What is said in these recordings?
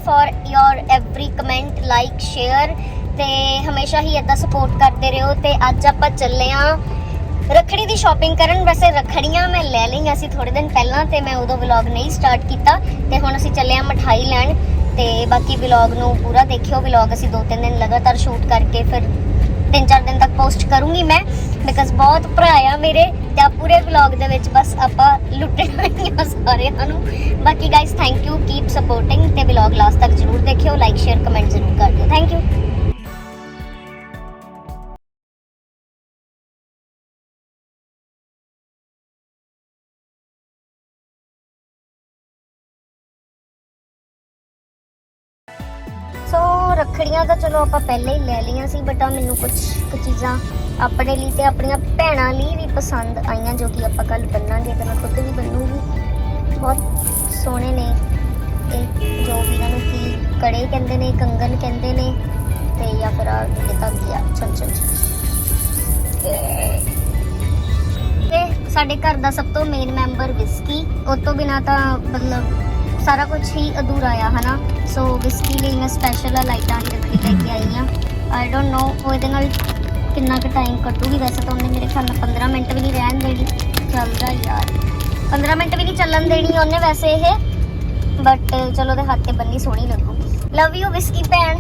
For your every comment like share ਤੇ ਹਮੇਸ਼ਾ ਹੀ ਇਦਾਂ ਸਪੋਰਟ ਕਰਦੇ ਰਹੋ। ਤੇ ਅੱਜ ਆਪਾਂ ਚੱਲੇ ਆਂ ਰੱਖੜੀ ਦੀ ਸ਼ਾਪਿੰਗ ਕਰਨ। ਵੈਸੇ ਰੱਖੜੀਆਂ ਮੈਂ ਲੈ ਲਈਆਂ ਸੀ ਥੋੜੇ ਦਿਨ ਪਹਿਲਾਂ ਤੇ ਮੈਂ ਉਦੋਂ ਵਲੌਗ ਨਹੀਂ ਸਟਾਰਟ ਕੀਤਾ ਤੇ ਹੁਣ ਅਸੀਂ ਚੱਲੇ ਆਂ ਮਠਾਈ ਲੈਣ। ਤੇ ਬਾਕੀ ਵਲੌਗ ਨੂੰ ਪੂਰਾ ਦੇਖਿਓ। ਵਲੌਗ ਅਸੀਂ 2-3 ਦਿਨ ਲਗਾਤਾਰ ਸ਼ੂਟ ਕਰਕੇ ਫਿਰ 3-4 ਦਿਨ ਤੱਕ ਪੋਸਟ ਕਰੂੰਗੀ ਮੈਂ, ਬਿਕਾਜ਼ ਬਹੁਤ ਭਰਾ ਆ ਮੇਰੇ ਤੇ ਆ ਪੂਰੇ ਵਲੌਗ ਦੇ ਵਿੱਚ ਬਸ ਆਪਾਂ ਲੁੱਟਣ ਵਾਲੀਆਂ ਸਾਰਿਆਂ ਨੂੰ। ਬਾਕੀ guys thank you, keep supporting ਤੇ ਵਲੌਗ ਲਾਸਟ ਤੱਕ ਜ਼ਰੂਰ ਦੇਖਿਓ। ਲਾਈਕ ਸ਼ੇਅਰ ਕਮੈਂਟ ਜ਼ਰੂਰ ਕਰ ਦਿਓ। Thank you. ਸੋ ਰੱਖੜੀਆਂ ਤਾਂ ਚਲੋ ਆਪਾਂ ਪਹਿਲੇ ਹੀ ਲੈ ਲਈਆਂ ਸੀ, ਬਟ ਆ ਮੈਨੂੰ ਕੁਝ ਚੀਜ਼ਾਂ ਆਪਣੇ ਲਈ ਤੇ ਆਪਣੀਆਂ ਭੈਣਾਂ ਲਈ ਵੀ ਪਸੰਦ ਆਈਆਂ ਜੋ ਕਿ ਆਪਾਂ ਕੱਲ ਬੰਨਾਂਗੇ ਤੇ ਮੈਂ ਖੁਦ ਵੀ ਬੰਨੂਗੀ। ਬਹੁਤ ਸੋਹਣੇ ਨੇ ਇਹ, ਜੋ ਵੀ ਇਹਨਾਂ ਨੂੰ ਕੀ ਕੜੇ ਕਹਿੰਦੇ ਨੇ, ਕੰਗਨ ਕਹਿੰਦੇ ਨੇ ਤੇ ਜਾਂ ਫਿਰ ਆ ਧਾਗੇ ਆ। ਚਲ ਤੇ ਸਾਡੇ ਘਰ ਦਾ ਸਭ ਤੋਂ ਮੇਨ ਮੈਂਬਰ ਵਿਸਕੀ, ਉਸ ਤੋਂ ਬਿਨਾਂ ਤਾਂ ਮਤਲਬ ਸਾਰਾ ਕੁਝ ਹੀ ਅਧੂਰਾ ਆ ਹਨਾ। ਸੋ ਵਿਸਕੀ ਲਈ ਮੈਂ ਸਪੈਸ਼ਲ ਲਾਈਟਾਂ ਦੀ ਰੱਖੜੀ ਲੈ ਕੇ ਆਈ ਹਾਂ। ਆਈ ਡੋਂਟ ਨੋ ਉਹ ਇਹਦੇ ਨਾਲ ਕਿੰਨਾ ਕੁ ਟਾਈਮ ਕੱਢੂਗੀ। ਵੈਸੇ ਤਾਂ ਉਹਨੇ ਮੇਰੇ ਖਿਆਲ ਨਾਲ 15 ਮਿੰਟ ਵੀ ਨਹੀਂ ਰਹਿਣ ਦੇਣੀ। ਚੱਲਦਾ ਯਾਰ 15 ਮਿੰਟ ਵੀ ਨਹੀਂ ਚੱਲਣ ਦੇਣੀ ਉਹਨੇ ਵੈਸੇ ਇਹ, ਬਟ ਚਲੋ ਉਹਦੇ ਹੱਥ ਤੇ ਬੰਨੀ ਸੋਹਣੀ ਲੱਗੂਗੀ। ਲਵ ਯੂ ਵਿਸਕੀ ਭੈਣ।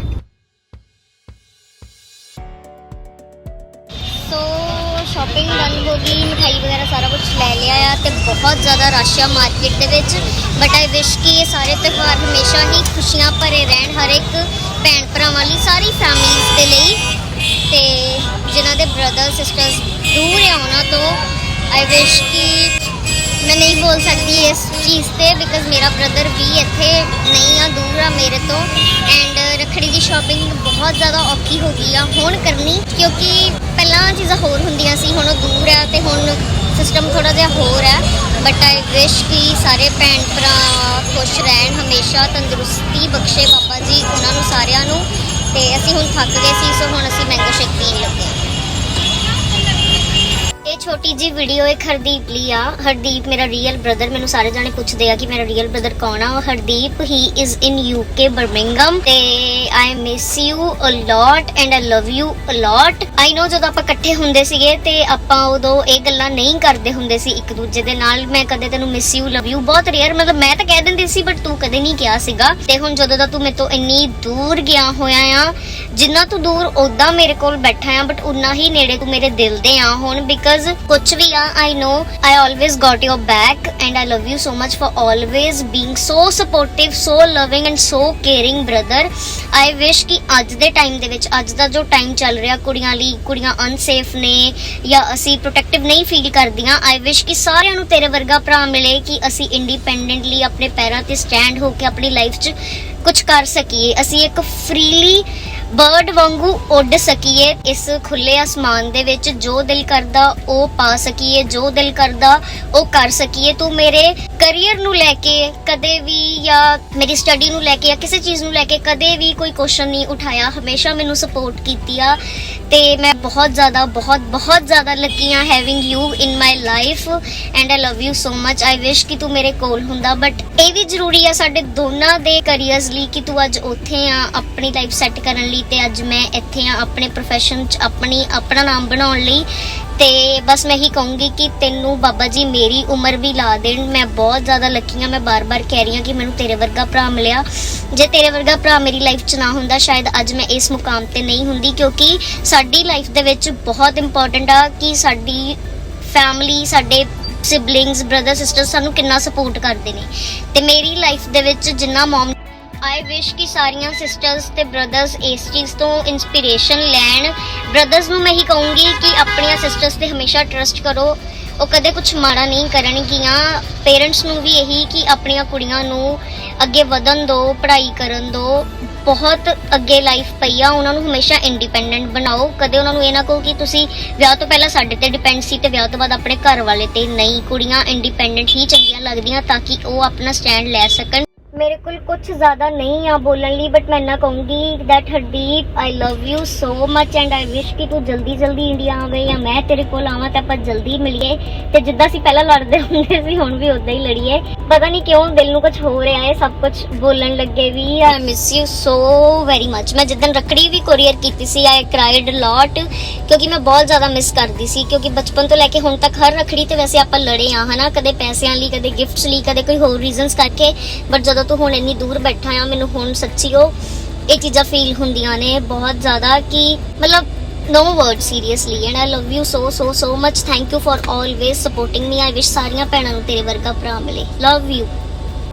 ਸੋ ਸ਼ਾਪਿੰਗ ਡਨ ਹੋ ਗਈ, ਮਿਠਾਈ ਵਗੈਰਾ ਸਾਰਾ ਕੁਝ ਲੈ ਲਿਆ ਆ ਤੇ ਬਹੁਤ ਜ਼ਿਆਦਾ ਰਸ਼ ਆ ਮਾਰਕੀਟ ਦੇ ਵਿੱਚ। ਬਟ ਆਈ ਵਿਸ਼ ਕਿ ਇਹ ਸਾਰੇ ਤਿਉਹਾਰ ਹਮੇਸ਼ਾ ਹੀ ਖੁਸ਼ੀਆਂ ਭਰੇ ਰਹਿਣ ਹਰ ਇੱਕ ਭੈਣ ਭਰਾਵਾਂ ਲਈ, ਸਾਰੀ ਫੈਮਿਲੀਜ਼ ਦੇ ਲਈ। ਤੇ ਜਿਨ੍ਹਾਂ ਦੇ ਬ੍ਰਦਰ ਸਿਸਟਰਸ ਦੂਰ ਆ ਉਹਨਾਂ ਤੋਂ ਆਈ ਵਿਸ਼ ਕਿ ਮੈਂ ਨਹੀਂ ਬੋਲ ਸਕਦੀ ਇਸ ਚੀਜ਼ ਤੇ, ਬਿਕਾਜ਼ ਮੇਰਾ ਬ੍ਰਦਰ ਵੀ ਇੱਥੇ ਨਹੀਂ ਆ, ਦੂਰ ਆ ਮੇਰੇ ਤੋਂ। ਐਂਡ ਰੱਖੜੀ ਦੀ ਸ਼ਾਪਿੰਗ ਬਹੁਤ ਜ਼ਿਆਦਾ ਔਖੀ ਹੋ ਗਈ ਆ ਹੁਣ ਕਰਨੀ, ਕਿਉਂਕਿ ਪਹਿਲਾਂ ਚੀਜ਼ਾਂ ਹੋਰ ਹੁੰਦੀਆਂ ਸੀ, ਹੁਣ ਉਹ ਦੂਰ ਆ ਤੇ ਹੁਣ ਸਿਸਟਮ ਥੋੜਾ ਜਿਹਾ ਹੋਰ ਹੈ। ਬਟ ਆਈ ਵਿਸ਼ ਕਿ ਸਾਰੇ ਭੈਣ ਭਰਾ ਖੁਸ਼ ਰਹਿਣ, ਹਮੇਸ਼ਾ ਤੰਦਰੁਸਤੀ ਬਖਸ਼ੇ ਬਾਬਾ ਜੀ ਉਹਨਾਂ ਨੂੰ ਸਾਰਿਆਂ ਨੂੰ। ਤੇ ਅਸੀਂ ਹੁਣ ਥੱਕ ਗਏ ਸੀ, ਸੋ ਹੁਣ ਅਸੀਂ ਮੈਂਗੋ ਸ਼ੇਕ ਪੀਣ ਲੱਗੇ ਹਾਂ। ਇਹ ਛੋਟੀ ਜੀ ਵੀਡੀਓ ਇੱਕ ਹਰਦੀਪ ਲਈ ਆ। ਹਰਦੀਪ ਮੇਰਾ ਰੀਅਲ ਬ੍ਰਦਰ, ਮੈਨੂੰ ਸਾਰੇ ਜਾਣੇ ਪੁੱਛਦੇ ਆ ਕਿ ਮੇਰਾ ਰੀਅਲ ਬ੍ਰਦਰ ਕੌਣ ਆ। Hardeep he is in UK Birmingham ਤੇ I miss you a lot and I love you a lot. I know ਜਦੋਂ ਆਪਾਂ ਇਕੱਠੇ ਹੁੰਦੇ ਸੀਗੇ ਤੇ ਆਪਾਂ ਉਦੋਂ ਇਹ ਗੱਲਾਂ ਨਹੀਂ ਕਰਦੇ ਹੁੰਦੇ ਸੀ ਇੱਕ ਦੂਜੇ ਦੇ ਨਾਲ। ਮੈਂ ਕਦੇ ਤੈਨੂੰ ਮਿਸ ਯੂ ਲਵ ਯੂ ਬਹੁਤ ਰੇਅਰ, ਮਤਲਬ ਮੈਂ ਤਾਂ ਕਹਿ ਦਿੰਦੀ ਸੀ ਬਟ ਤੂੰ ਕਦੇ ਨਹੀਂ ਕਿਹਾ ਸੀਗਾ। ਤੇ ਹੁਣ ਜਦੋਂ ਦਾ ਤੂੰ ਮੇਰੇ ਤੋਂ ਇੰਨੀ ਦੂਰ ਗਿਆ ਹੋਇਆ ਆ, ਜਿੰਨਾ ਤੂੰ ਦੂਰ ਉਦਾਂ ਮੇਰੇ ਕੋਲ ਬੈਠਾ ਆ ਬਟ ਉਨਾ ਹੀ ਨੇੜੇ ਤੂੰ ਮੇਰੇ ਦਿਲ ਦੇ ਆ ਹੁਣ। ਬਿਕਾਜ਼ ਕੁਝ ਵੀ ਆ, I know I always got your back and I love you so much for always being so supportive, so loving and so caring brother. I wish ਕਿ ਅੱਜ ਦੇ ਟਾਈਮ ਦੇ ਵਿੱਚ, ਅੱਜ ਦਾ ਜੋ ਟਾਈਮ ਚੱਲ ਰਿਹਾ ਕੁੜੀਆਂ ਲਈ, ਕੁੜੀਆਂ ਅਨਸੇਫ ਨੇ ਜਾਂ ਅਸੀਂ ਪ੍ਰੋਟੈਕਟਿਵ ਨਹੀਂ ਫੀਲ ਕਰਦੀਆਂ, I wish ਕਿ ਸਾਰਿਆਂ ਨੂੰ ਤੇਰੇ ਵਰਗਾ ਭਰਾ ਮਿਲੇ ਕਿ ਅਸੀਂ ਇੰਡੀਪੈਂਡੈਂਟਲੀ ਆਪਣੇ ਪੈਰਾਂ ਤੇ ਸਟੈਂਡ ਹੋ ਕੇ ਆਪਣੀ ਲਾਈਫ 'ਚ ਕੁਝ ਕਰ ਸਕੀਏ। ਅਸੀਂ ਇੱਕ ਫ੍ਰੀਲੀ ਬਰਡ ਵਾਂਗੂ ਉੱਡ ਸਕੀਏ ਇਸ ਖੁੱਲੇ ਅਸਮਾਨ ਦੇ ਵਿੱਚ। ਜੋ ਦਿਲ ਕਰਦਾ ਉਹ ਪਾ ਸਕੀਏ, ਜੋ ਦਿਲ ਕਰਦਾ ਉਹ ਕਰ ਸਕੀਏ। ਤੂੰ ਮੇਰੇ ਕਰੀਅਰ ਨੂੰ ਲੈ ਕੇ ਕਦੇ ਵੀ ਜਾਂ ਮੇਰੀ ਸਟੱਡੀ ਨੂੰ ਲੈ ਕੇ ਜਾਂ ਕਿਸੇ ਚੀਜ਼ ਨੂੰ ਲੈ ਕੇ ਕਦੇ ਵੀ ਕੋਈ ਕੁਐਸਚਨ ਨਹੀਂ ਉਠਾਇਆ, ਹਮੇਸ਼ਾ ਮੈਨੂੰ ਸਪੋਰਟ ਕੀਤੀ ਆ। ਤੇ ਮੈਂ ਬਹੁਤ ਜ਼ਿਆਦਾ ਲੱਕੀ ਆ having you in my life and I love you so much. I wish ਕਿ ਤੂੰ ਮੇਰੇ ਕੋਲ ਹੁੰਦਾ, ਬਟ ਇਹ ਵੀ ਜ਼ਰੂਰੀ ਆ ਸਾਡੇ ਦੋਨਾਂ ਦੇ ਕਰੀਅਰਸ ਲਈ ਕਿ ਤੂੰ ਅੱਜ ਉੱਥੇ ਆ ਆਪਣੀ ਲਾਈਫ ਸੈੱਟ ਕਰਨ ਲਈ ਤੇ ਅੱਜ ਮੈਂ ਇੱਥੇ ਆ ਆਪਣੇ ਪ੍ਰੋਫੈਸ਼ਨ 'ਚ ਆਪਣਾ ਨਾਮ ਬਣਾਉਣ ਲਈ। ਤੇ ਬਸ ਮੈਂ ਹੀ ਕਹੂੰਗੀ ਕਿ ਤੈਨੂੰ ਬਾਬਾ ਜੀ ਮੇਰੀ ਉਮਰ ਵੀ ਲਾ ਦੇਣ। ਮੈਂ ਬਹੁਤ ਜ਼ਿਆਦਾ ਲੱਕੀ ਆ। ਮੈਂ ਬਾਰ-ਬਾਰ ਕਹਿ ਰਹੀ ਹਾਂ ਕਿ ਮੈਨੂੰ ਤੇਰੇ ਵਰਗਾ ਭਰਾ ਮਿਲਿਆ। ਜੇ ਤੇਰੇ ਵਰਗਾ ਭਰਾ ਮੇਰੀ ਲਾਈਫ 'ਚ ਨਾ ਹੁੰਦਾ ਸ਼ਾਇਦ ਅੱਜ ਮੈਂ ਇਸ ਮੁਕਾਮ ਤੇ ਨਹੀਂ ਹੁੰਦੀ, ਕਿਉਂਕਿ ਸਾਡੀ ਲਾਈਫ ਦੇ ਵਿੱਚ ਬਹੁਤ ਇੰਪੋਰਟੈਂਟ ਆ ਕਿ ਸਾਡੀ ਫੈਮਿਲੀ, ਸਾਡੇ ਸਿਬਲਿੰਗਸ, ਬ੍ਰਦਰ ਸਿਸਟਰ ਸਾਨੂੰ ਕਿੰਨਾ ਸਪੋਰਟ ਕਰਦੇ ਨੇ। ਤੇ ਮੇਰੀ ਲਾਈਫ ਦੇ ਵਿੱਚ ਜਿੰਨਾ ਮਮ ਆਈ ਵਿਸ਼ ਕਿ ਸਾਰੀਆਂ ਸਿਸਟਰਸ ਤੇ ਬ੍ਰਦਰਸ ਇਸ ਚੀਜ਼ ਤੋਂ ਇਨਸਪੀਰੇਸ਼ਨ ਲੈਣ। ਬ੍ਰਦਰਸ ਨੂੰ ਮੈਂ ਹੀ ਕਹੂੰਗੀ ਕਿ ਆਪਣੀਆਂ ਸਿਸਟਰਸ ਤੇ ਹਮੇਸ਼ਾ ਟਰਸਟ ਕਰੋ, ਉਹ ਕਦੇ ਕੁਝ ਮਾੜਾ ਨਹੀਂ ਕਰਨਗੀਆਂ। ਪੇਰੈਂਟਸ ਨੂੰ ਵੀ ਇਹੀ ਕਿ ਆਪਣੀਆਂ ਕੁੜੀਆਂ ਨੂੰ ਅੱਗੇ ਵਧਣ ਦਿਓ, ਪੜ੍ਹਾਈ ਕਰਨ ਦਿਓ। ਬਹੁਤ ਅੱਗੇ ਲਾਈਫ ਪਈ ਆ, ਉਹਨਾਂ ਨੂੰ ਹਮੇਸ਼ਾ ਇੰਡੀਪੈਂਡੈਂਟ ਬਣਾਓ। ਕਦੇ ਉਹਨਾਂ ਨੂੰ ਇਹ ਨਾ ਕਹੋ ਕਿ ਤੁਸੀਂ ਵਿਆਹ ਤੋਂ ਪਹਿਲਾਂ ਸਾਡੇ ਤੇ ਡਿਪੈਂਡ ਸੀ ਤੇ ਵਿਆਹ ਤੋਂ ਬਾਅਦ ਆਪਣੇ ਘਰ ਵਾਲੇ ਤੇ। ਨਹੀਂ, ਕੁੜੀਆਂ ਇੰਡੀਪੈਂਡੈਂਟ ਹੀ ਚੰਗੀਆਂ ਲੱਗਦੀਆਂ ਤਾਂ ਕਿ ਉਹ ਆਪਣਾ ਸਟੈਂਡ ਲੈ ਸਕਣ। ਮੇਰੇ ਕੋਲ ਕੁਝ ਜ਼ਿਆਦਾ ਨਹੀਂ ਆ ਬੋਲਣ ਲਈ, ਬਟ ਮੈਂ ਇੰਨਾ ਕਹੂੰਗੀ that Hardeep I love you so much and I wish ਕਿ ਤੂੰ ਜਲਦੀ ਇੰਡੀਆ ਆਵੇਂ ਜਾਂ ਮੈਂ ਤੇਰੇ ਕੋਲ ਆਵਾਂ ਤੇ ਆਪਾਂ ਜਲਦੀ ਮਿਲੀਏ ਤੇ ਜਿੱਦਾਂ ਅਸੀਂ ਪਹਿਲਾਂ ਲੜਦੇ ਹੁੰਦੇ ਸੀ ਹੁਣ ਵੀ ਉਦਾਂ ਹੀ ਲੜੀਏ। ਪਤਾ ਨਹੀਂ ਕਿਉਂ ਦਿਲ ਨੂੰ ਕੁਝ ਹੋ ਰਿਹਾ ਹੈ, ਸਭ ਕੁਝ ਬੋਲਣ ਲੱਗੇ ਵੀ I miss you so very much। ਮੈਂ ਜਿੱਦਣ ਰੱਖੜੀ ਵੀ ਕੋਰੀਅਰ ਕੀਤੀ ਸੀ I cried a lot ਕਿਉਂਕਿ ਮੈਂ ਬਹੁਤ ਜ਼ਿਆਦਾ ਮਿਸ ਕਰਦੀ ਸੀ, ਕਿਉਂਕਿ ਬਚਪਨ ਤੋਂ ਲੈ ਕੇ ਹੁਣ ਤੱਕ ਹਰ ਰੱਖੜੀ ਤੇ ਵੈਸੇ ਆਪਾਂ ਲੜੇ ਆ ਹਨਾ, ਕਦੇ ਪੈਸਿਆਂ ਲਈ, ਕਦੇ ਗਿਫਟਸ ਲਈ, ਕਦੇ ਕੋਈ ਹੋਰ ਰੀਜ਼ਨਸ ਕਰਕੇ, ਬਟ ਜਦੋਂ ਤੂੰ ਹੁਣ ਇੰਨੀ ਦੂਰ ਬੈਠਾ ਆ ਮੈਨੂੰ ਹੁਣ ਸੱਚੀ ਇਹ ਚੀਜ਼ਾਂ ਫੀਲ ਹੁੰਦੀਆਂ ਨੇ ਬਹੁਤ ਜ਼ਿਆਦਾ ਕਿ ਮਤਲਬ no word seriously and I love you so much। thank you for always supporting me। I wish ਸਾਰੀਆਂ ਭੈਣਾਂ ਨੂੰ ਤੇਰੇ ਵਰਗਾ ਭਰਾ ਮਿਲੇ। love you।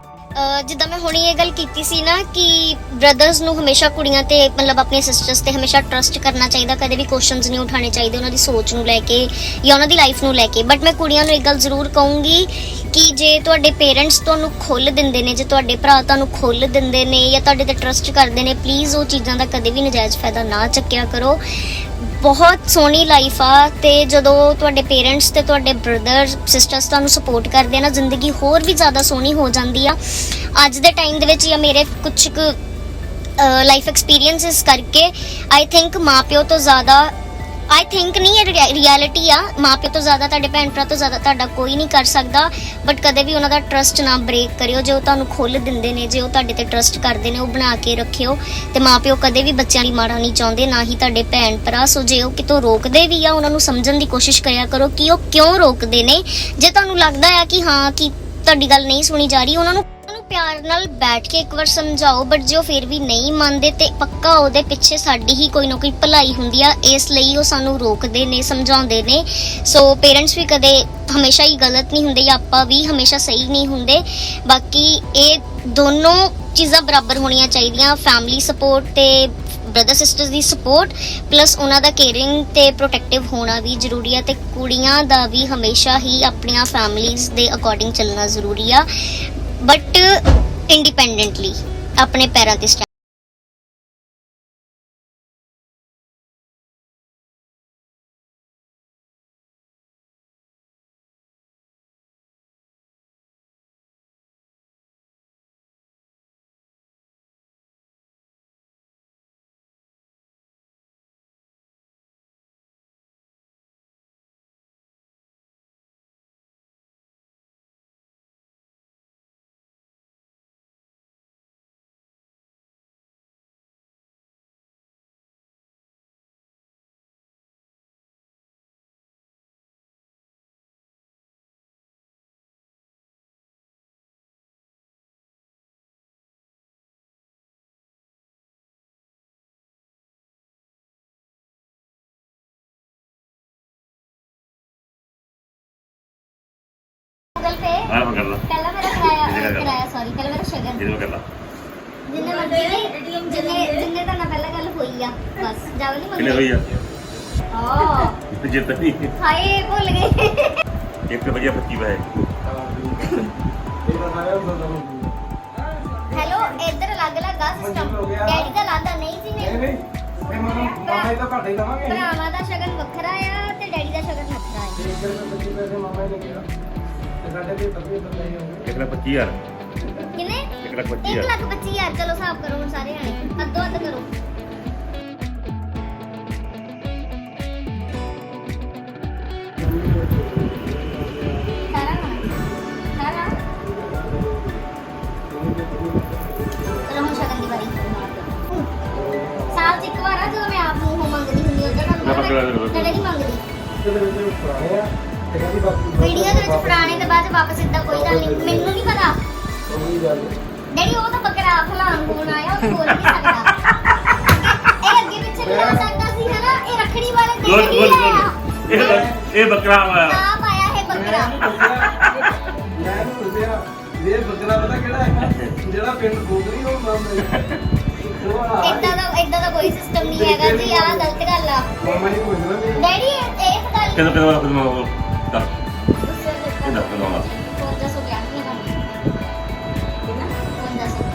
ਜਿੱਦਾਂ ਮੈਂ ਹੁਣੀ ਇਹ ਗੱਲ ਕੀਤੀ ਸੀ ਨਾ ਕਿ ਬ੍ਰਦਰਸ ਨੂੰ ਹਮੇਸ਼ਾ ਕੁੜੀਆਂ ਤੇ ਮਤਲਬ ਆਪਣੀਆਂ ਸਿਸਟਰਸ ਤੇ ਹਮੇਸ਼ਾ ਟਰਸਟ ਕਰਨਾ ਚਾਹੀਦਾ, ਕਦੇ ਵੀ ਕੁਐਸਚਨਸ ਨਹੀਂ ਉਠਾਉਣੇ ਚਾਹੀਦੇ ਉਹਨਾਂ ਦੀ ਸੋਚ ਨੂੰ ਲੈ ਕੇ ਜਾਂ ਉਹਨਾਂ ਦੀ ਲਾਈਫ ਨੂੰ ਲੈ ਕੇ। ਬਟ ਮੈਂ ਕੁੜੀਆਂ ਨੂੰ ਇੱਕ ਗੱਲ ਜ਼ਰੂਰ ਕਹੂੰਗੀ ਕਿ ਜੇ ਤੁਹਾਡੇ ਪੇਰੈਂਟਸ ਤੁਹਾਨੂੰ ਖੁੱਲ੍ਹ ਦਿੰਦੇ ਨੇ, ਜੇ ਤੁਹਾਡੇ ਭਰਾ ਤੁਹਾਨੂੰ ਖੁੱਲ੍ਹ ਦਿੰਦੇ ਨੇ ਜਾਂ ਤੁਹਾਡੇ ਤੇ ਟਰਸਟ ਕਰਦੇ ਨੇ, ਪਲੀਜ਼ ਉਹ ਚੀਜ਼ਾਂ ਦਾ ਕਦੇ ਵੀ ਨਜਾਇਜ਼ ਫਾਇਦਾ ਨਾ ਚੱਕਿਆ ਕਰੋ। ਬਹੁਤ ਸੋਹਣੀ ਲਾਈਫ ਆ ਤੇ ਜਦੋਂ ਤੁਹਾਡੇ ਪੇਰੈਂਟਸ ਤੇ ਤੁਹਾਡੇ ਬ੍ਰਦਰ ਸਿਸਟਰਸ ਤੁਹਾਨੂੰ ਸਪੋਰਟ ਕਰਦੇ ਆ ਨਾ, ਜ਼ਿੰਦਗੀ ਹੋਰ ਵੀ ਜ਼ਿਆਦਾ ਸੋਹਣੀ ਹੋ ਜਾਂਦੀ ਆ। ਅੱਜ ਦੇ ਟਾਈਮ ਦੇ ਵਿੱਚ ਜਾਂ ਮੇਰੇ ਕੁਝ ਕੁ ਲਾਈਫ ਐਕਸਪੀਰੀਐਂਸਿਸ ਕਰਕੇ ਆਈ ਥਿੰਕ ਮਾਪਿਓ ਤੋਂ ਜ਼ਿਆਦਾ ਆਈ ਥਿੰਕ ਨਹੀਂ ਇਹ ਰਿਐਲਿਟੀ ਆ, ਮਾਪਿਓ ਤੋਂ ਜ਼ਿਆਦਾ ਤੁਹਾਡੇ ਭੈਣ ਭਰਾ ਤੋਂ ਜ਼ਿਆਦਾ ਤੁਹਾਡਾ ਕੋਈ ਨਹੀਂ ਕਰ ਸਕਦਾ। ਬਟ ਕਦੇ ਵੀ ਉਹਨਾਂ ਦਾ ਟਰਸਟ ਨਾ ਬ੍ਰੇਕ ਕਰਿਓ। ਜੇ ਉਹ ਤੁਹਾਨੂੰ ਖੁੱਲ੍ਹ ਦਿੰਦੇ ਨੇ, ਜੇ ਉਹ ਤੁਹਾਡੇ ਤੇ ਟਰਸਟ ਕਰਦੇ ਨੇ, ਉਹ ਬਣਾ ਕੇ ਰੱਖਿਓ। ਤੇ ਮਾਪਿਓ ਕਦੇ ਵੀ ਬੱਚਿਆਂ ਲਈ ਮਾੜਾ ਨਹੀਂ ਚਾਹੁੰਦੇ, ਨਾ ਹੀ ਤੁਹਾਡੇ ਭੈਣ ਭਰਾ। ਸੋ ਜੇ ਉਹ ਕਿਤੋਂ ਰੋਕਦੇ ਵੀ ਆ ਉਹਨਾਂ ਨੂੰ ਸਮਝਣ ਦੀ ਕੋਸ਼ਿਸ਼ ਕਰਿਆ ਕਰੋ ਕਿ ਉਹ ਕਿਉਂ ਰੋਕਦੇ ਨੇ। ਜੇ ਤੁਹਾਨੂੰ ਲੱਗਦਾ ਆ ਕਿ ਹਾਂ ਕਿ ਤੁਹਾਡੀ ਗੱਲ ਨਹੀਂ ਸੁਣੀ ਜਾ ਰਹੀ, ਉਹਨਾਂ ਨੂੰ ਪਿਆਰ ਨਾਲ ਬੈਠ ਕੇ ਇੱਕ ਵਾਰ ਸਮਝਾਓ। ਬਟ ਜੇ ਉਹ ਫਿਰ ਵੀ ਨਹੀਂ ਮੰਨਦੇ ਤੇ ਪੱਕਾ ਉਹਦੇ ਪਿੱਛੇ ਸਾਡੀ ਹੀ ਕੋਈ ਨਾ ਕੋਈ ਭਲਾਈ ਹੁੰਦੀ ਆ, ਇਸ ਲਈ ਉਹ ਸਾਨੂੰ ਰੋਕਦੇ ਨੇ, ਸਮਝਾਉਂਦੇ ਨੇ। ਸੋ ਪੇਰੈਂਟਸ ਵੀ ਕਦੇ ਹਮੇਸ਼ਾ ਹੀ ਗਲਤ ਨਹੀਂ ਹੁੰਦੇ ਜਾਂ ਆਪਾਂ ਵੀ ਹਮੇਸ਼ਾ ਸਹੀ ਨਹੀਂ ਹੁੰਦੇ। ਬਾਕੀ ਇਹ ਦੋਨੋਂ ਚੀਜ਼ਾਂ ਬਰਾਬਰ ਹੋਣੀਆਂ ਚਾਹੀਦੀਆਂ, ਫੈਮਿਲੀ ਸਪੋਰਟ ਤੇ ਬ੍ਰਦਰ ਸਿਸਟਰਸ ਦੀ ਸਪੋਰਟ ਪਲੱਸ ਉਹਨਾਂ ਦਾ ਕੇਅਰਿੰਗ ਤੇ ਪ੍ਰੋਟੈਕਟਿਵ ਹੋਣਾ ਵੀ ਜ਼ਰੂਰੀ ਆ। ਤੇ ਕੁੜੀਆਂ ਦਾ ਵੀ ਹਮੇਸ਼ਾ ਹੀ ਆਪਣੀਆਂ ਫੈਮਲੀਜ਼ ਦੇ ਅਕੋਰਡਿੰਗ ਚੱਲਣਾ ਜ਼ਰੂਰੀ ਆ, ਬਟ ਇੰਡੀਪੈਂਡੈਂਟਲੀ ਆਪਣੇ ਪੈਰਾਂ ਤੇ ਸਟੈਂਡ। मैं कर ला ਪਹਿਲਾਂ ਮੇਰਾ ਕਿਰਾਇਆ ਸੌਰੀ ਪਹਿਲਾਂ ਮੇਰਾ ਸ਼ਗਨ ਜਿਹਨੂੰ ਕਰ ਲਾ ਜਿੰਨੇ ਮਰਜ਼ੀ ਜਿੰਨੇ ਤਾਂ ਨਾ ਪਹਿਲਾਂ ਗੱਲ ਹੋਈ ਆ ਬਸ ਜਾਵ ਨਹੀਂ ਕਿੰਨੇ ਹੋਈ ਆ ਹਾਂ ਜਿੱਤ ਨਹੀਂ ਹਾਏ ਭੁੱਲ ਗਏ ਇੱਕ ਵਧੀਆ 25 ਵਜੇ ਹੈਲੋ ਇੱਧਰ ਅਲੱਗ-ਅਲੱਗ ਆ ਸਿਸਟਮ ਡੈਡੀ ਦਾ ਲਾਦਾ ਨਹੀਂ ਸੀ ਨਹੀਂ ਮਾਮਾ ਇਹਦਾ ਘੱਟ ਹੀ ਦਵਾਂਗੇ ਭਰਾਵਾਂ ਦਾ ਸ਼ਗਨ ਵੱਖਰਾ ਆ ਤੇ ਡੈਡੀ ਦਾ ਸ਼ਗਨ ਵੱਖਰਾ ਆ। 25 ਪੈਸੇ ਮਾਮਾ ਨੇ ਕਿਹਾ ਤੇ ਸਾਡੇ ਤੇ 25 ਨਹੀਂ ਹੋਣਗੇ 1,25,000 ਕਿੰਨੇ 1,25,000 1,25,000 ਚਲੋ ਹਿਸਾਬ ਕਰੋ ਹੁਣ ਸਾਰੇ ਜਾਣੇ ਅੱਧੋ ਅੱਧ ਕਰੋ। ਸਾਲ ਚ ਇੱਕ ਵਾਰ ਆ ਜਦੋਂ ਮੈਂ ਆਪ ਨੂੰ ਉਹ ਮੰਗਦੀ ਹੁੰਦੀ ਉਹਦਾ ਨਹੀਂ ਮੰਗਦੀ ਵੀਡੀਓ ਦੇ ਵਿੱਚ ਪੁਰਾਣੇ ਤੇ ਬਾਅਦ ਵਾਪਸ ਇਦਾਂ ਕੋਈ ਗੱਲ ਨਹੀਂ ਮੈਨੂੰ ਨਹੀਂ ਪਤਾ ਡੈਡੀ ਉਹ ਤਾਂ ਬੱਕਰਾ ਫਲਾਣ ਹੋਣ ਆਇਆ ਉਹ ਬੋਲ ਨਹੀਂ ਸਕਦਾ ਇਹ ਅੱਗੇ ਪਿੱਛੇ ਵੀ ਹੋ ਸਕਦਾ ਸੀ ਹਨਾ ਇਹ ਰੱਖੜੀ ਵਾਲੇ ਦਿਨ ਹੀ ਆਇਆ ਇਹ ਬੱਕਰਾ ਆਇਆ ਆਪ ਆਇਆ ਹੈ ਬੱਕਰਾ ਮੈਂ ਨੂੰ ਪੁੱਛਿਆ ਇਹ ਬੱਕਰਾ ਪਤਾ ਕਿਹੜਾ ਹੈ ਜਿਹੜਾ ਪਿੰਡ ਬੋਗਰੀ ਉਹ ਮਾਮਾ ਇਦਾਂ ਦਾ ਕੋਈ ਸਿਸਟਮ ਨਹੀਂ ਹੈਗਾ ਜੀ ਆ ਗਲਤ ਗੱਲ ਆ ਮਾਮਾ ਜੀ ਪੁੱਛਣਾ ਵੀ ਡੈਡੀ ਇਹ ਪਤਾ ਨਹੀਂ ਕਿਹਦਾ ਖੁਦ ਮੈਂ ਉਹ ਕਰ ਗੁੱਸੇ ਦੇ ਇਹਦਾ ਕਰਾਉਣਾ 500 ਗਿਆ ਨਹੀਂ ਕਿੰਨਾ 500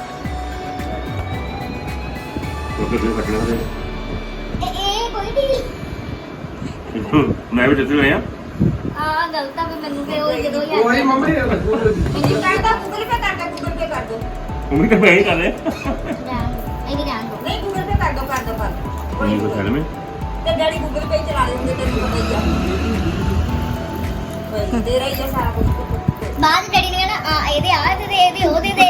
ਉਹ ਕਿਹਦੇ ਬੱਕਰਾ ਦੇ ਇਹ ਕੋਈ ਨਹੀਂ ਮੈਂ ਵੀ ਦਿੱਤੇ ਹੋਏ ਆ ਆ ਗਲਤ ਆ ਵੀ ਮੈਨੂੰ ਤੇ ਉਹ ਜਦੋਂ ਕੋਈ ਯਾਦ ਮਾਮਾ ਹੀ ਮੈਨੂੰ ਕਹਿੰਦਾ ਗੂਗਲ ਪੇ ਕਰ ਦੋ ਮੰਮੀ ਤਾਂ ਮੈਂ ਹੀ ਕਰ ਰਿਹਾ ਇਹ ਵੀ ਰਹਿਣ ਦੋ। ਨਹੀਂ ਗੂਗਲ ਪੇ ਕਰ ਦੋ ਮੰਮੀ ਕੋ ਸੈਲ ਮੇ ਤੇ ਡੈਡੀ ਗੂਗਲ ਪੇ ਚਲਾ ਲੈਂਦੇ ਤੈਨੂੰ ਪਤਾ ਹੀ ਆ ਬਈ ਤੇਰਾ ਹੀ ਆ ਸਾਰਾ ਕੁਝ ਬਾਅਦ ਡੈਡੀ ਨੇ ਕਹਿਣਾ ਆ ਇਹਦੇ ਆ ਦੇ ਇਹਦੇ ਉਹ ਦੇ ਤੇ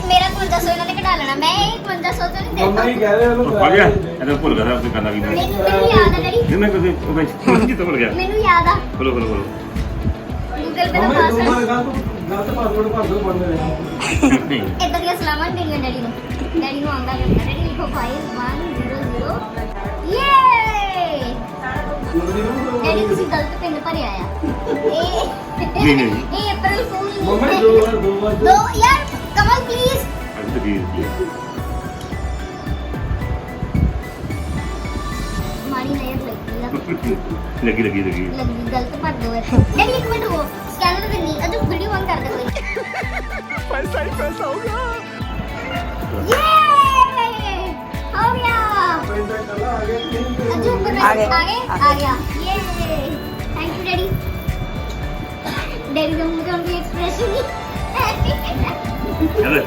ਮੇਰਾ 5500 ਇਹਨਾਂ ਨੇ ਕਢਾ ਲੈਣਾ। ਮੈਂ ਇਹ 5500 ਤੋਂ ਨਹੀਂ ਮੰਮਾ ਹੀ ਦੇਤਾ। ਕਹਿ ਰਹੇ ਉਹਨੂੰ ਆ ਗਿਆ ਇਹਦਾ ਭੁੱਲ ਗਿਆ ਤੁਸੀਂ ਕਰਨਾ ਕੀ ਮੈਂ ਮੈਨੂੰ ਯਾਦ ਆ ਡੈਡੀ, ਜਿੰਨਾ ਕਦੇ ਉਹ ਮੈਂ ਕਿੱਥੇ ਭੁੱਲ ਗਿਆ ਮੈਨੂੰ ਯਾਦ ਆ ਬੋਲੋ ਗੂਗਲ ਪੇ ਦਾ ਮੰਮਾ ਪਾਸਵਰਡ। ਗਲਤ ਪਾਸਵਰਡ ਭਰ ਦੋ ਬੰਦ ਰਿਹਾ ਨਹੀਂ ਇਦਾਂ ਦੀਆਂ ਸਲਾਮਾਂ ਦੇਣੀਆਂ ਡੈਡੀ ਨੂੰ। ਡੈਡੀ ਨੂੰ ਆਉਂਦਾ ਕਰਦਾ ਡੈਡੀ ਲਿਖੋ 5100 ਯੇ। ਡੈਡੀ ਤੁਸੀਂ ਗਲਤ ਪਿੰਨ ਭਰਿਆ ਆ। ਨਹੀਂ। ਇਹ ਅਪ੍ਰੈਲ ਫੂਲ ਮੰਮਾ ਨਹੀਂ ਦੋ ਵਾਰ ਦੋ ਯਾਰ ਕਮਲ ਪਲੀਜ਼। ਅੱਜ ਤੱਕ ਕੀ ਮਾਰੀ ਨਜ਼ਰ ਲੱਗੀ ਲੱਗੀ ਗਲਤ ਭਰ ਦੋ ਡੈਡੀ ਇੱਕ ਮਿੰਟ ਹੋ ਸਕੈਨਰ ਦੇ ਨਹੀਂ ਅਜੂ ਵੀਡੀਓ ਆਨ ਕਰ ਦੇ ਕੋਈ ਪੈਸਾ ਹੀ ਪੈਸਾ ਹੋ ਗਿਆ ਯੇ ਹੋ ਗਿਆ ਪੈਸਾ ਚਲਾ ਆ ਗਿਆ ਅਜੂ ਉੱਪਰ ਆ ਗਏ, ਆ ਗਿਆ ਯੇ ਥੈਂਕ ਯੂ ਡੈਡੀ। ਡੈਡੀ ਦਾ ਮੂੰਹ ਤੋਂ ਵੀ ਐਕਸਪ੍ਰੈਸ਼ਨ ਚਲੇ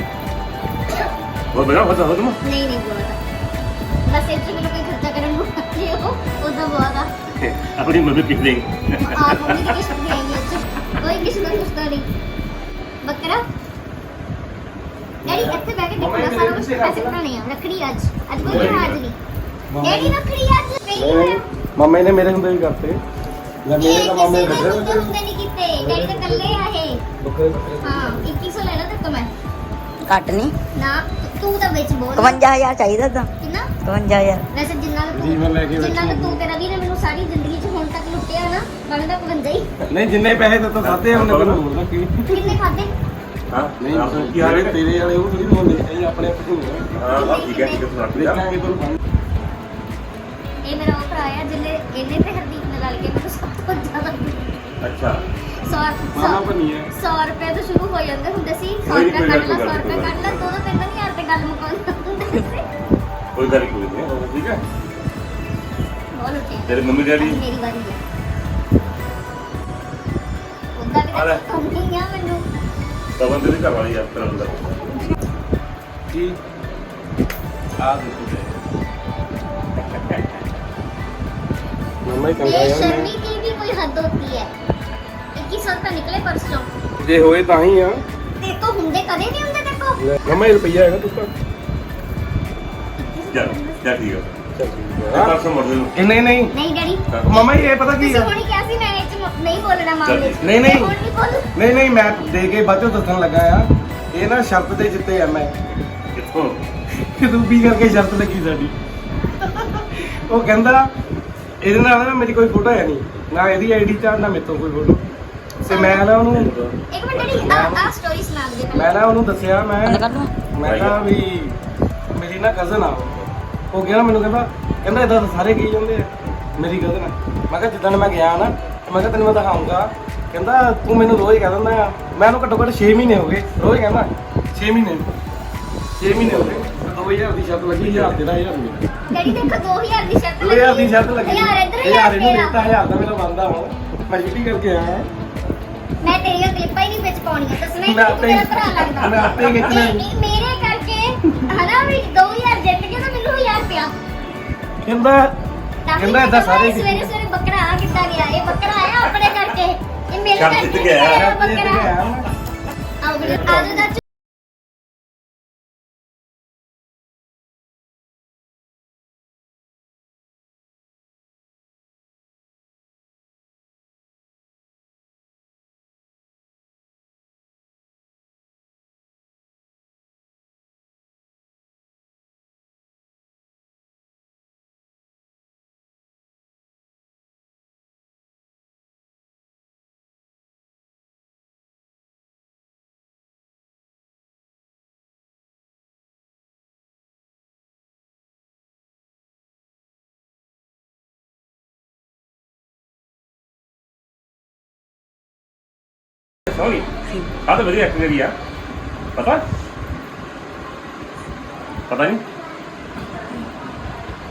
ਬਹੁਤ ਬੜਾ ਹੋ ਤੁਮ ਨਹੀਂ ਬਹੁਤ ਬਸ ਇਹ ਮੈਨੂੰ ਕੋਈ ਖਰਚਾ ਕਰਨ ਨੂੰ ਕਿ ਉਹਦਾ ਬਹੁਤ ਆ ਆਪਣੀ ਮਦਦ ਕਿਸ ਲਈ ਆਪ ਮੰਮੀ ਦੀ ਕਿਸ਼ਤ ਦੀ ਆਈ ਹੈ ਕੋਈ ਕਿਸੇ ਦਾ ਕੁਛ ਨਹੀਂ ਬੱਕਰਾ ਡੈਡੀ ਇੱਥੇ ਬਹਿ ਕੇ ਦੇਖਣਾ ਸਾਰਾ ਕੁਝ ਪੈਸੇ ਬਣਾਉਣੇ ਆ। ਰੱਖੜੀ ਅੱਜ ਕੋਈ ਜਹਾਜ਼ ਨਹੀਂ ਡੈਡੀ ਰੱਖੜੀ ਅੱਜ ਨਹੀਂ ਹੋਇਆ। ਮੰਮੀ ਨੇ ਮੇਰੇ ਹੁੰਦੇ ਵੀ ਕਰਤੇ ਜਾਂ ਮੇਰੇ ਤਾਂ ਮਾਮੇ ਕਿਸੇ ਬੱਚੇ ਦੇ ਹੁੰਦੇ ਨਹੀਂ ਕੀਤੇ ਡੈਡੀ ਤਾਂ ਇਕੱਲੇ ਆ ਇਹ। ਬੱਕਰੇ ਬੱਕਰੇ ਹਾਂ 2100 ਲੈ ਲਾ ਤੇ ਮੈਂ ਘੱਟ ਨਹੀਂ ਨਾ ਤੂੰ ਤਾਂ ਵਿੱਚ ਬੋਲ 51000 ਚਾਹੀਦਾ ਤਾਂ ਕਿੰਨਾ 51000 ਵੈਸੇ ਜਿੰਨਾ ਕੁ ਜੀਵਨ ਲੈ ਕੇ ਜਿੰਨਾ ਕੁ ਬੈਠੀ ਤੂੰ ਤੇ ਰਵੀ ਨੇ ਮੈਨੂੰ ਸਾਰੀ ਜ਼ਿੰਦਗੀ 'ਚ ਹੁਣ ਤੱਕ ਲੁੱਟਿਆ ਨਾ ਬਣਦਾ 55 ਹੀ। ਨਹੀਂ ਜਿੰਨੇ ਪੈਸੇ ਤਾਂ ਖਾਦੇ ਉਹਨੇ ਤੈਨੂੰ ਹੋਰ ਲੱਗੇ ਕਿੰਨੇ ਖਾਦੇ ਹਾਂ ਨਹੀਂ ਕੀ ਹਾਲੇ ਤੇਰੇ ਵਾਲੇ ਉਹ ਥੋੜੀ ਬੋਲਦੇ ਇਹ ਆਪਣੇ ਆਪ ਨੂੰ ਹਾਂ ਠੀਕ ਹੈ ਤੁਸੀਂ ਰੱਖ ਲਿਆ ਦੇਖਾਂਗੇ ਤੁਹਾਨੂੰ ਇਹ ਮੇਰਾ ਉਹ ਭਰਾ ਆ ਜਿਹਨੇ ਇਹਨੇ ਤੇ ਹਰਦੀਪ ਨੇ ਰਲ ਕੇ ਮੈਨੂੰ ਸਭ ਤੋਂ ਜ਼ਿਆਦਾ ਅੱਛਾ 100 ਮਾਮਾ ਬਣੀ ਹੈ 100 ਰੁਪਏ ਤੋਂ ਸ਼ੁਰੂ ਹੋ ਜਾਂਦੇ ਹੁੰਦੇ ਸੀ 100 ਰੁਪਏ ਕੱਢ ਲਾ 100 ਰੁਪਏ ਕੱਢ ਲਾ ਦੋ ਦੋ ਤਿੰਨ ਤਿੰਨ ਹਜ਼ਾਰ ਤੇ ਗੱਲ ਮੁਕਾਉਂਦੇ ਹੁੰਦੇ ਸੀ। ਕੋਈ ਗੱਲ ਨਹੀਂ ਠੀਕ ਹੈ ਬਹੁਤ ਲੁੱਟਿਆ ਤੇਰੇ ਮੰਮੀ ਡੈਡੀ ਅੱਜ ਮੇਰੀ ਵਾਰੀ ਹੈ ਉਹਦਾ ਵੀ ਤਾਂ ਕੰਮ ਨਹੀਂ ਆ ਮੈਨੂੰ ਪਵਨ ਦੇ ਘਰ ਵਾਲੀ ਯਾਤਰਾ ਹੁੰਦਾ ਕੀ ਆ ਦੇਖੋ ਮੰਮਾ ਹੀ ਕੰਗਾ ਯਾਰ बेशर्मी की भी कोई हद होती है 2100 रुपए निकले परसों ਜੇ ਹੋਏ ਤਾਂ ਹੀ ਆ देखो हुंदे कदे नहीं हुंदे देखो ਮੰਮਾ ਇਹ ਰੁਪਈਆ ਹੈਗਾ ਤੂੰ ਤਾਂ ਚੱਲ ਚੱਲ ਠੀਕ ਹੈ ਚੱਲ ਠੀਕ ਇਹ ਹੈ ਪਰਸੋਂ ਮੁੜ ਦੇ ਇਹ ਨਹੀਂ ਨਹੀਂ नहीं डैडी ਮੰਮਾ ਇਹ ਪਤਾ ਕੀ तुसी ਆ हुणी क्या सी मैं इच नहीं बोलना मामले च। नहीं, नहीं। मैं हुण नहीं बोलू ਨਹੀਂ ਨਹੀਂ ਮੈਂ ਦੇ ਕੇ ਬਾਅਦੋਂ ਦੱਸਣ ਲੱਗਾ ਆ ਇਹ ਨਾ ਸ਼ਰਤ ਦੇ ਜਿੱਤੇ ਆ ਮੈਂ ਕਿੱਥੋਂ ਰੂਬੀ ਕਰਕੇ ਸ਼ਰਤ ਲੱਗੀ ਸਾਡੀ ਉਹ ਕਹਿੰਦਾ ਇਹਦੇ ਨਾਲ ਨਾ ਮੇਰੀ ਕੋਈ ਫੋਟੋ ਹੈ ਨਹੀਂ ਨਾ ਇਹਦੀ ਆਈਡੀ ਚ ਆ, ਨਾ ਮੇਰੇ ਤੋਂ ਕੋਈ ਫੋਟੋ ਤੇ ਮੈਂ ਨਾ ਉਹਨੂੰ एक मिनट डैडी आ स्टोरी सुना दे ਮੈਂ ਨਾ ਉਹਨੂੰ ਦੱਸਿਆ ਮੈਂ ਬੰਦ ਕਰ ਦੂੰ ਮੈਂ ਕਿਹਾ ਵੀ ਮੇਰੀ ਨਾ ਕਜ਼ਨ ਆ ਉਹ ਗਿਆ ਨਾ ਮੈਨੂੰ ਕਹਿੰਦਾ ਇਦਾਂ ਤਾਂ ਸਾਰੇ ਕਹੀ ਜਾਂਦੇ ਆ ਮੇਰੀ ਕਜ਼ਨ ਆ ਮੈਂ ਕਿਹਾ ਜਿੱਦਣ ਮੈਂ ਗਿਆ ਨਾ ਤੇ ਮੈਂ ਕਿਹਾ ਤੈਨੂੰ ਮੈਂ ਦਿਖਾਉਂਗਾ ਕਹਿੰਦਾ ਤੂੰ ਮੈਨੂੰ ਰੋਜ਼ ਕਹਿ ਦਿੰਦਾ ਆ ਮੈਂ ਉਹਨੂੰ ਘੱਟੋ ਘੱਟ 6 ਮਹੀਨੇ ਹੋ ਗਏ ਰੋਜ਼ ਕਹਿੰਦਾ 6 ਮਹੀਨੇ ਹੋ ਗਏ 2000 ਦੀ ਸ਼ਰਤ ਲੱਗੀ 1000 ਦੇਣਾ 1000 ਮੇਰਾ डैडी देखो 2000 दी शर्त 2000 ਦੀ ਸ਼ਰਤ ਲੱਗੀ यार इधर 1000 ਇਹਨੂੰ यार ਦਿੱਤਾ 1000 ਦਾ ਮੇਰਾ ਬੰਦਾ ਹੁਣ ਮੈਂ ਛੁੱਟੀ ਕਰਕੇ ਆਇਆ मैं तेरी क्लिपां ही नहीं विच पाउणियां दसना मैं तू आपे- मेरा भरा लगदा मैं आपे खिच्चना है। नहीं, मेरे करके हना भी 2000 जित गया तो ਮੈਨੂੰ 1000 ਪਿਆ ਕਹਿੰਦਾ ਕਹਿੰਦਾ ਏਦਾਂ ਸਾਰੇ ਸਵੇਰੇ ਸਵੇਰੇ ਬੱਕਰਾ ਆ ਕਿੱਦਾਂ ਗਿਆ ਇਹ ਬੱਕਰਾ ਆਇਆ ਆਪਣੇ ਕਰਕੇ ਇਹ ਮੇਰੇ ਸ਼ਰਤ ਕਰਕੇ ਜਿੱਤ ਗਿਆ। ਆਇਆ ਸ਼ਰਤ ਜਿੱਤ ਬੱਕਰਾ ਗਿਆ ਆਓ ਵੀਰੇ ਆਜੋ ਦਾ ਸੋਹਣੀ ਆ ਤਾਂ ਵਧੀਆ ਐਕਟਿੰਗ ਕਰੀ ਆ ਪਤਾ ਨਹੀਂ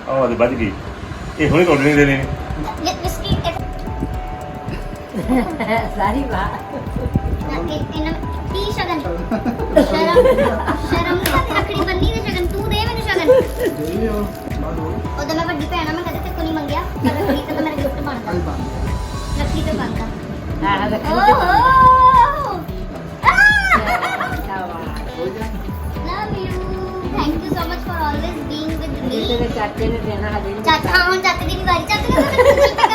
ਆਹ ਦੇ ਵੱਜ ਗਈ ਇਹ ਹੁਣੇ ਤੋੜਨੇ ਦੇ ਨੇ ਵਿਸਕੀ ਸਾਰੀ ਬਾਤ ਇਹਨਾਂ ਟੀ ਸ਼ਗਨ ਸ਼ਰਾ ਸ਼ਰਮ ਨਹੀਂ ਆਉਂਦੀ ਰੱਖੜੀ ਬੰਨੀ ਤੇ ਸ਼ਗਨ ਤੂੰ ਦੇ ਮੈਨੂੰ ਸ਼ਗਨ ਉਹਦਾ ਮੈਂ ਵੱਡੀ ਭੈਣ ਆ ਮੈਂ ਕਦੇ ਤੇ ਕੋਈ ਨਹੀਂ ਮੰਗਿਆ ਪਰ ਰੱਖੜੀ ਤੇ ਤਾਂ ਮੇਰਾ ਗਿਫਟ ਬਣਦਾ ਰੱਖੜੀ ਤੇ ਬਣਦਾ ਹਾਂ ਰੱਖੀ ਓਹ love you thank you so much for always being with me ਤੇਰੇ ਚਾਚੇ ਨੇ ਦੇਣਾ ਹਜੇ ਨਹੀਂ ਚਾਚਾ ਹੁਣ ਚਾਚੇ ਦੀ ਵਾਰੀ ਚਾਚੇ